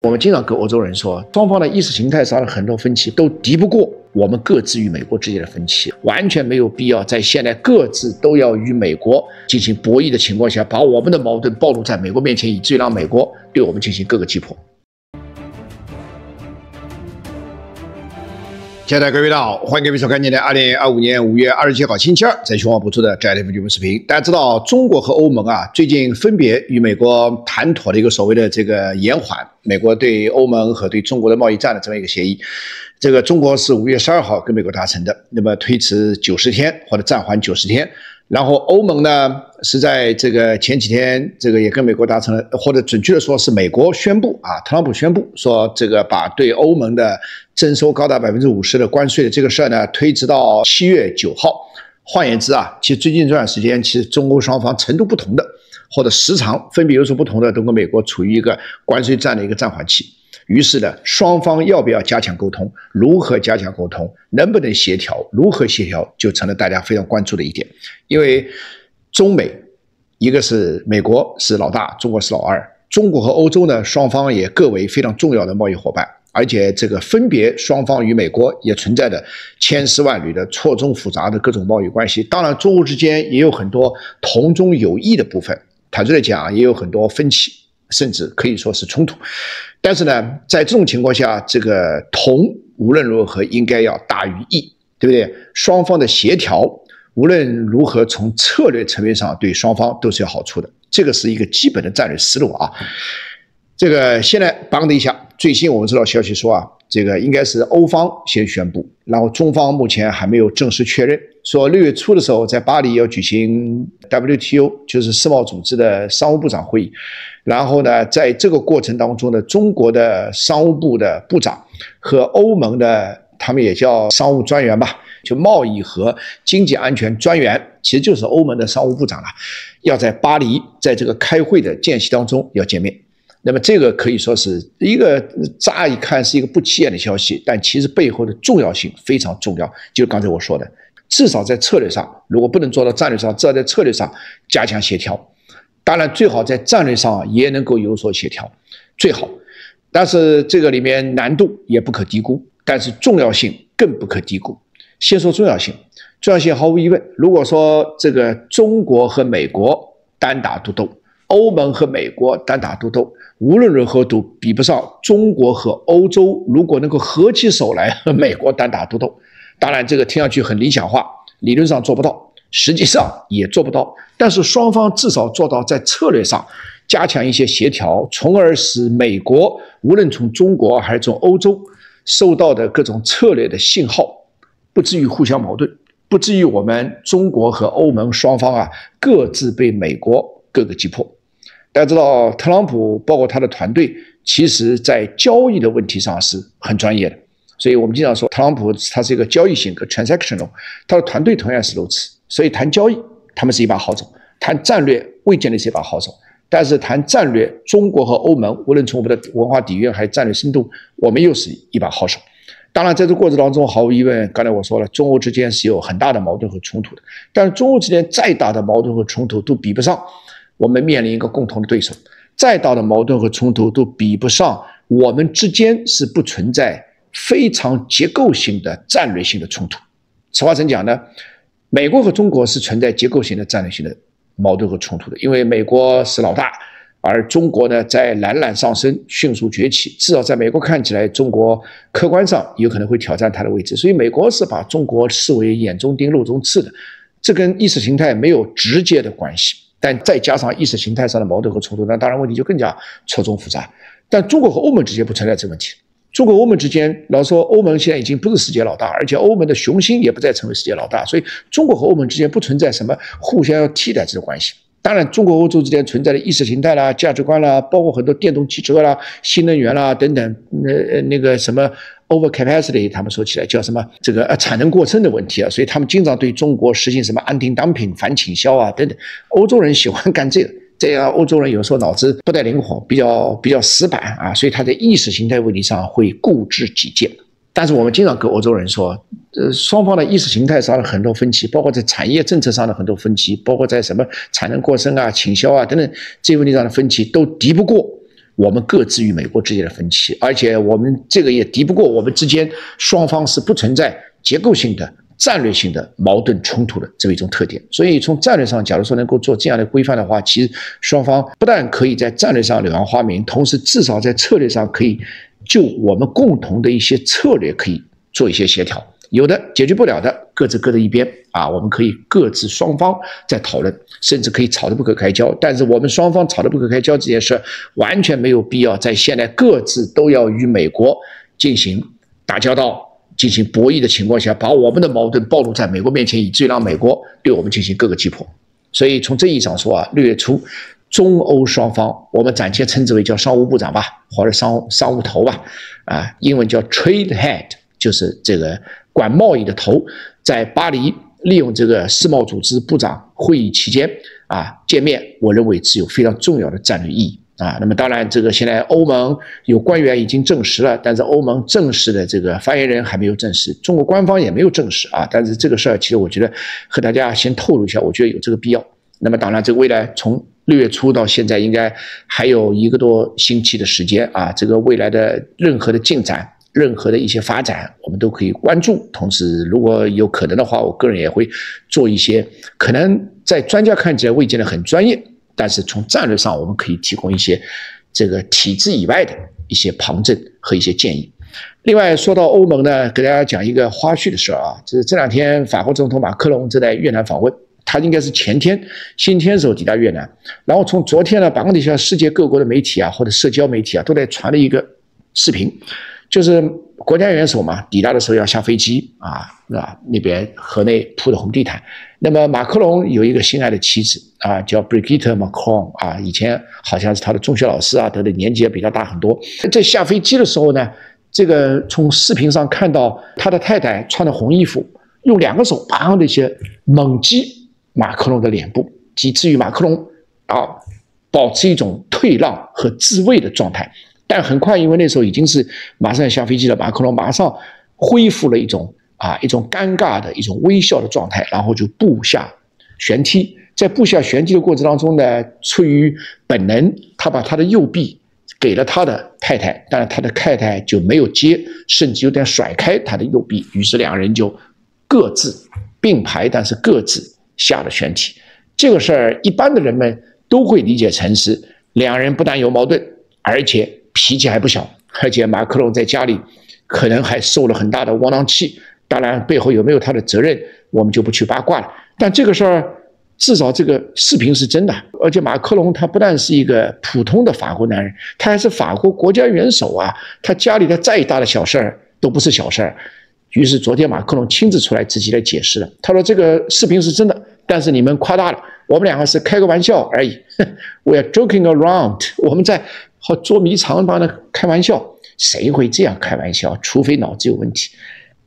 我们经常跟欧洲人说，双方的意识形态上的很多分歧都敌不过我们各自与美国之间的分歧，完全没有必要在现在各自都要与美国进行博弈的情况下，把我们的矛盾暴露在美国面前，以至于让美国对我们进行各个击破。亲爱的各位大家好，欢迎各位收看今天2025年5月27号星期二在雄黄播出的这节目视频。大家知道，中国和欧盟最近分别与美国谈妥了一个所谓的这个延缓美国对欧盟和对中国的贸易战的这么一个协议。这个中国是5月12号跟美国达成的，那么推迟90天或者暂缓90天。然后欧盟呢是在这个前几天这个也跟美国达成了，或者准确的说是美国宣布特朗普宣布说这个把对欧盟的征收高达50%的关税的这个事呢推迟到7月9号。换言之其实最近这段时间其实中欧双方程度不同的或者时长分别有所不同的都跟美国处于一个关税战的一个暂缓期。于是呢，双方要不要加强沟通，如何加强沟通，能不能协调，如何协调，就成了大家非常关注的一点。因为中美一个是美国是老大，中国是老二，中国和欧洲呢双方也各为非常重要的贸易伙伴，而且这个分别双方与美国也存在着千丝万缕的错综复杂的各种贸易关系。当然中欧之间也有很多同中有异的部分，坦率地讲也有很多分歧，甚至可以说是冲突。但是呢，在这种情况下，这个同无论如何应该要大于异，对不对？双方的协调无论如何从策略层面上对双方都是有好处的，这个是一个基本的战略思路这个现在邦的一下，最新我们知道消息说这个应该是欧方先宣布，然后中方目前还没有正式确认，说6月初的时候在巴黎要举行 WTO 就是世贸组织的商务部长会议，然后呢在这个过程当中呢，中国的商务部的部长和欧盟的他们也叫商务专员吧，就贸易和经济安全专员，其实就是欧盟的商务部长要在巴黎在这个开会的间隙当中要见面。那么这个可以说是一个乍一看是一个不起眼的消息，但其实背后的重要性非常重要，就是刚才我说的，至少在策略上，如果不能做到战略上，至少在策略上加强协调。当然最好在战略上也能够有所协调，最好。但是这个里面难度也不可低估，但是重要性更不可低估。先说重要性，重要性毫无疑问，如果说这个中国和美国单打独斗，欧盟和美国单打独斗，无论如何都比不上中国和欧洲如果能够合起手来和美国单打独斗。当然这个听上去很理想化，理论上做不到，实际上也做不到，但是双方至少做到在策略上加强一些协调，从而使美国无论从中国还是从欧洲受到的各种策略的信号不至于互相矛盾，不至于我们中国和欧盟双方各自被美国各个击破。大家知道特朗普包括他的团队其实在交易的问题上是很专业的，所以我们经常说特朗普他是一个交易性格 transactional， 他的团队同样是如此，所以谈交易他们是一把好手，谈战略未见得是一把好手，但是谈战略中国和欧盟无论从我们的文化底蕴还是战略深度，我们又是一把好手。当然在这个过程当中毫无疑问，刚才我说了中欧之间是有很大的矛盾和冲突的，但是中欧之间再大的矛盾和冲突都比不上我们面临一个共同的对手，再大的矛盾和冲突都比不上我们之间是不存在非常结构性的战略性的冲突。此话怎讲呢？美国和中国是存在结构性的战略性的矛盾和冲突的，因为美国是老大，而中国呢在冉冉上升，迅速崛起，至少在美国看起来中国客观上有可能会挑战它的位置，所以美国是把中国视为眼中钉肉中刺的，这跟意识形态没有直接的关系，但再加上意识形态上的矛盾和冲突，那当然问题就更加错综复杂。但中国和欧盟之间不存在这个问题，中国和欧盟之间老说欧盟现在已经不是世界老大，而且欧盟的雄心也不再成为世界老大，所以中国和欧盟之间不存在什么互相要替代这个关系。当然中国欧洲之间存在的意识形态啦、价值观啦，包括很多电动汽车啦、新能源啦等等，那个什么 over capacity 他们说起来叫什么这个产能过剩的问题所以他们经常对中国实行什么anti dumping反倾销等等。欧洲人喜欢干这个，这样欧洲人有时候脑子不太灵活，比较死板所以他在意识形态问题上会固执己见。但是我们经常跟欧洲人说，双方的意识形态上的很多分歧，包括在产业政策上的很多分歧，包括在什么产能过剩倾销等等这些问题上的分歧，都敌不过我们各自与美国之间的分歧，而且我们这个也敌不过我们之间双方是不存在结构性的、战略性的矛盾冲突的这么一种特点。所以从战略上，假如说能够做这样的规范的话，其实双方不但可以在战略上柳暗花明，同时至少在策略上可以就我们共同的一些策略可以做一些协调。有的解决不了的，各自搁在一边啊，我们可以各自双方在讨论，甚至可以吵得不可开交。但是我们双方吵得不可开交这件事，完全没有必要在现在各自都要与美国进行打交道、进行博弈的情况下，把我们的矛盾暴露在美国面前，以至于让美国对我们进行各个击破。所以从这意义上说啊，6月初中欧双方，我们暂且称之为叫商务部长吧，或者商务头吧，啊，英文叫 trade head， 就是这个管贸易的头，在巴黎利用这个世贸组织部长会议期间啊见面，我认为是有非常重要的战略意义啊。那么当然，这个现在欧盟有官员已经证实了，但是欧盟正式的这个发言人还没有证实，中国官方也没有证实啊。但是这个事儿，其实我觉得和大家先透露一下，我觉得有这个必要。那么当然，这个未来从6月初到现在，应该还有1个多星期的时间啊。这个未来的任何的进展，任何的一些发展，我们都可以关注。同时，如果有可能的话，我个人也会做一些可能在专家看起来未见得很专业，但是从战略上我们可以提供一些这个体制以外的一些旁证和一些建议。另外，说到欧盟呢，给大家讲一个花絮的事啊，就是这2天法国总统马克龙正在越南访问。他应该是前天星期天的时候抵达越南，然后从昨天呢，邦底下世界各国的媒体啊或者社交媒体啊都在传了一个视频，就是国家元首嘛抵达的时候要下飞机啊，那边河内铺的红地毯。那么马克龙有一个心爱的妻子啊，叫 Brigitte Macron 啊，以前好像是他的中学老师啊，他的年纪也比他大很多。在下飞机的时候呢，这个从视频上看到他的太太穿的红衣服，用2个手啪的一些猛击马克龙的脸部，以至于马克龙啊保持一种退让和自卫的状态。但很快，因为那时候已经是马上要下飞机了，马克龙马上恢复了一种尴尬的一种微笑的状态，然后就步下旋梯。在步下旋梯的过程当中呢，出于本能，他把他的右臂给了他的太太，但是他的太太就没有接，甚至有点甩开他的右臂，于是2人就各自并排，但是各自下了旋梯。这个事儿一般的人们都会理解成是2人不但有矛盾，而且脾气还不小，而且马克龙在家里可能还受了很大的窝囊气。当然背后有没有他的责任我们就不去八卦了，但这个事儿至少这个视频是真的。而且马克龙他不但是一个普通的法国男人，他还是法国国家元首啊，他家里的再大的小事儿都不是小事儿。于是昨天马克龙亲自出来自己来解释了，他说这个视频是真的，但是你们夸大了，我们2个是开个玩笑而已We are joking around， 我们在捉迷藏般的开玩笑。谁会这样开玩笑？除非脑子有问题，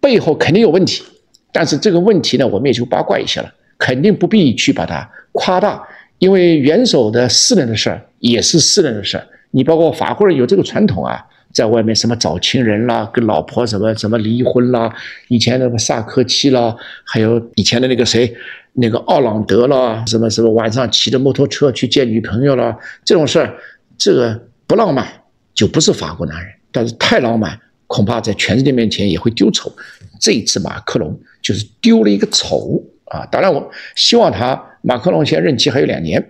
背后肯定有问题。但是这个问题呢，我们也就八卦一下了，肯定不必去把它夸大，因为元首的私人的事儿也是私人的事儿。你包括法国人有这个传统啊，在外面什么找情人啦，跟老婆什么离婚啦，以前那个萨科齐啦，还有以前的那个谁，那个奥朗德啦，什么晚上骑着摩托车去见女朋友啦，这种事儿，这个不浪漫就不是法国男人，但是太浪漫恐怕在全世界面前也会丢丑。这一次马克龙就是丢了一个丑啊！当然我希望马克龙现在任期还有2年。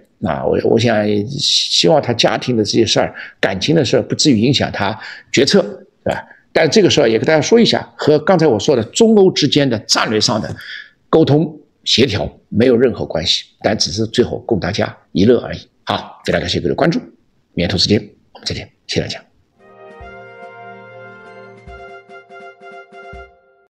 我想希望他家庭的这些事儿、感情的事儿不至于影响他决策，对吧？但这个事儿也跟大家说一下，和刚才我说的中欧之间的战略上的沟通协调没有任何关系，但只是最后供大家一乐而已。好，非常感谢各位的关注，明天同时间我们再见，谢谢大家。